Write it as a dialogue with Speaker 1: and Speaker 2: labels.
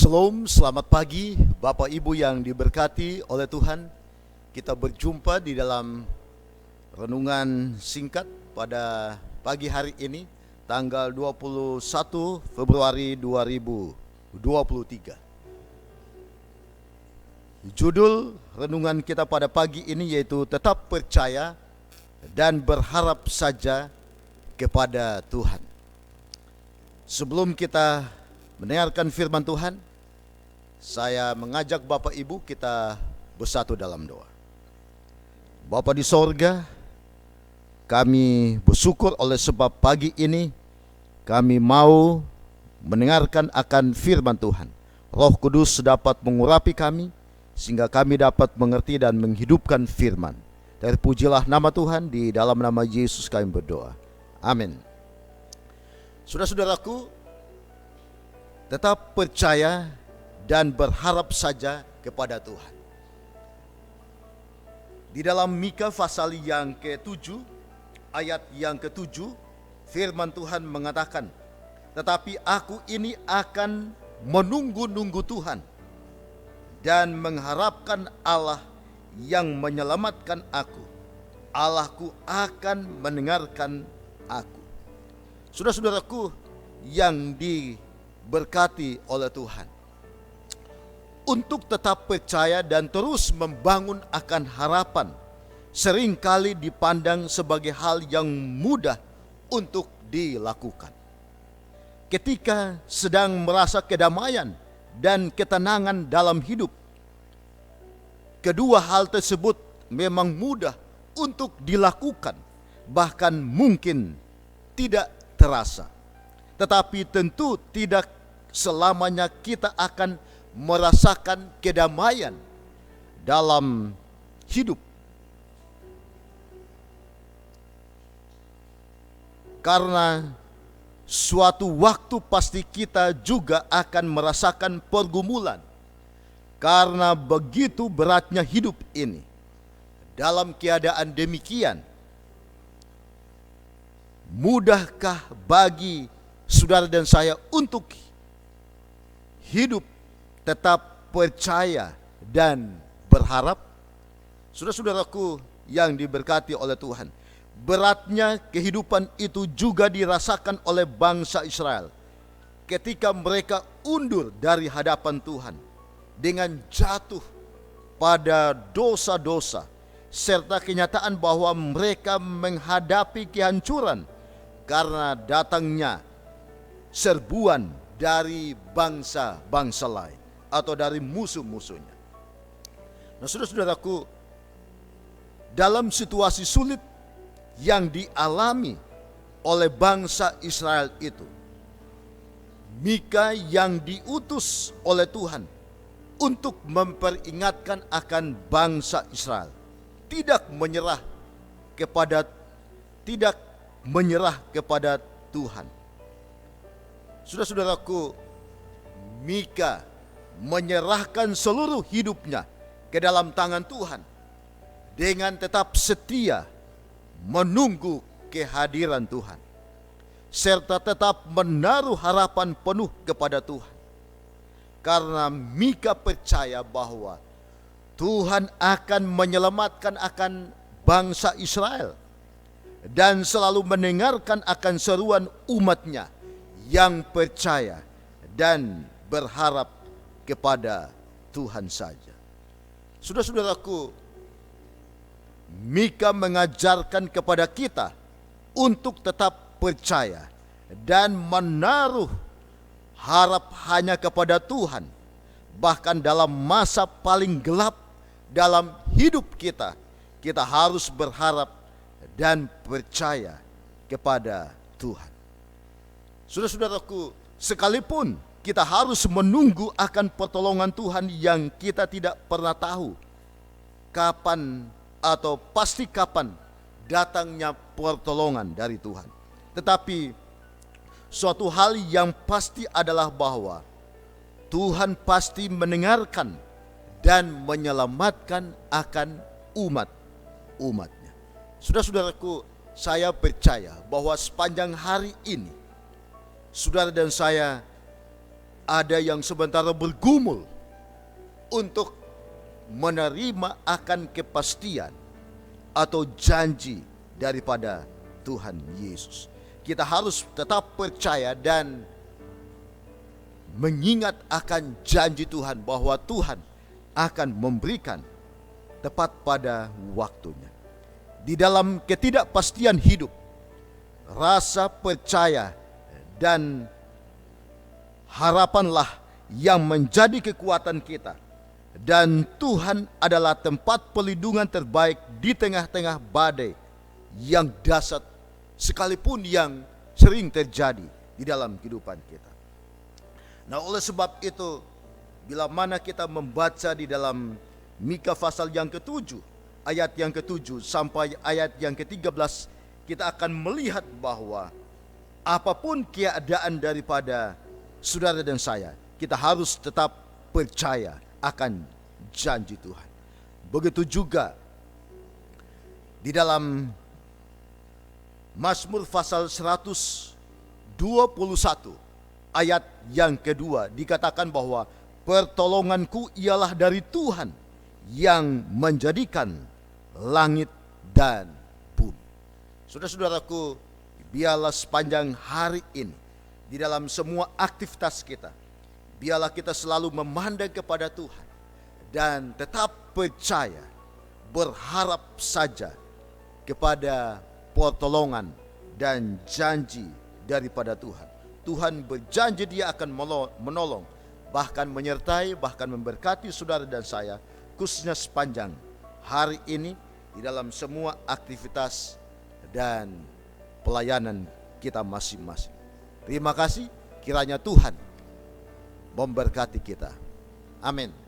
Speaker 1: Shalom, selamat pagi Bapak Ibu yang diberkati oleh Tuhan. Kita berjumpa di dalam renungan singkat pada pagi hari ini, tanggal 21 Februari 2023. Judul renungan kita pada pagi ini yaitu tetap percaya dan berharap saja kepada Tuhan. Sebelum kita mendengarkan firman Tuhan, saya mengajak Bapak Ibu kita bersatu dalam doa. Bapa di sorga, kami bersyukur oleh sebab pagi ini kami mau mendengarkan akan firman Tuhan. Roh Kudus dapat mengurapi kami sehingga kami dapat mengerti dan menghidupkan firman. Terpujilah nama Tuhan, di dalam nama Yesus kami berdoa. Amin. Saudara-saudaraku, tetap percaya dan berharap saja kepada Tuhan. Di dalam Mika pasal yang ke-7, ayat yang ke-7, firman Tuhan mengatakan, "Tetapi aku ini akan menunggu-nunggu Tuhan dan mengharapkan Allah yang menyelamatkan aku. Allahku akan mendengarkan aku." Saudara-saudaraku yang diberkati oleh Tuhan, untuk tetap percaya dan terus membangun akan harapan seringkali dipandang sebagai hal yang mudah untuk dilakukan. Ketika sedang merasa kedamaian dan ketenangan dalam hidup, kedua hal tersebut memang mudah untuk dilakukan, bahkan mungkin tidak terasa. Tetapi tentu tidak selamanya kita akan merasakan kedamaian dalam hidup. Karena suatu waktu pasti kita juga akan merasakan pergumulan. Karena begitu beratnya hidup ini. Dalam keadaan demikian, mudahkah bagi saudara dan saya untuk hidup tetap percaya dan berharap? Saudara-saudaraku yang diberkati oleh Tuhan, beratnya kehidupan itu juga dirasakan oleh bangsa Israel ketika mereka undur dari hadapan Tuhan dengan jatuh pada dosa-dosa serta kenyataan bahwa mereka menghadapi kehancuran karena datangnya serbuan dari bangsa-bangsa lain atau dari musuh-musuhnya. Nah, saudara-saudaraku, dalam situasi sulit yang dialami oleh bangsa Israel itu, Mika yang diutus oleh Tuhan untuk memperingatkan akan bangsa Israel tidak menyerah kepada Tuhan. Saudara-saudaraku, Mika menyerahkan seluruh hidupnya ke dalam tangan Tuhan dengan tetap setia menunggu kehadiran Tuhan, serta tetap menaruh harapan penuh kepada Tuhan. Karena Mika percaya bahwa Tuhan akan menyelamatkan akan bangsa Israel dan selalu mendengarkan akan seruan umatnya yang percaya dan berharap kepada Tuhan saja. Saudara-saudaraku, Mika mengajarkan kepada kita untuk tetap percaya dan menaruh harap hanya kepada Tuhan. Bahkan dalam masa paling gelap dalam hidup kita, kita harus berharap dan percaya kepada Tuhan. Saudara-saudaraku, sekalipun kita harus menunggu akan pertolongan Tuhan yang kita tidak pernah tahu kapan atau pasti kapan datangnya pertolongan dari Tuhan. Tetapi suatu hal yang pasti adalah bahwa Tuhan pasti mendengarkan dan menyelamatkan akan umat-umatnya. Saudara-saudaraku, saya percaya bahwa sepanjang hari ini saudara dan saya ada yang sementara bergumul untuk menerima akan kepastian atau janji daripada Tuhan Yesus. Kita harus tetap percaya dan mengingat akan janji Tuhan bahwa Tuhan akan memberikan tepat pada waktunya. Di dalam ketidakpastian hidup, rasa percaya dan harapanlah yang menjadi kekuatan kita. Dan Tuhan adalah tempat perlindungan terbaik di tengah-tengah badai yang dahsyat sekalipun yang sering terjadi di dalam kehidupan kita. Nah, oleh sebab itu, bila mana kita membaca di dalam Mika pasal yang ke-7, ayat yang ke-7 sampai ayat yang ke-13, kita akan melihat bahwa apapun keadaan daripada saudara dan saya, kita harus tetap percaya akan janji Tuhan. Begitu juga di dalam Mazmur pasal 121 ayat yang kedua dikatakan bahwa pertolonganku ialah dari Tuhan yang menjadikan langit dan bumi. Saudara-saudaraku, biarlah sepanjang hari ini di dalam semua aktivitas kita, biarlah kita selalu memandang kepada Tuhan dan tetap percaya, berharap saja kepada pertolongan dan janji daripada Tuhan. Tuhan berjanji Dia akan menolong, bahkan menyertai, bahkan memberkati saudara dan saya, khususnya sepanjang hari ini di dalam semua aktivitas dan pelayanan kita masing-masing. Terima kasih, kiranya Tuhan memberkati kita. Amin.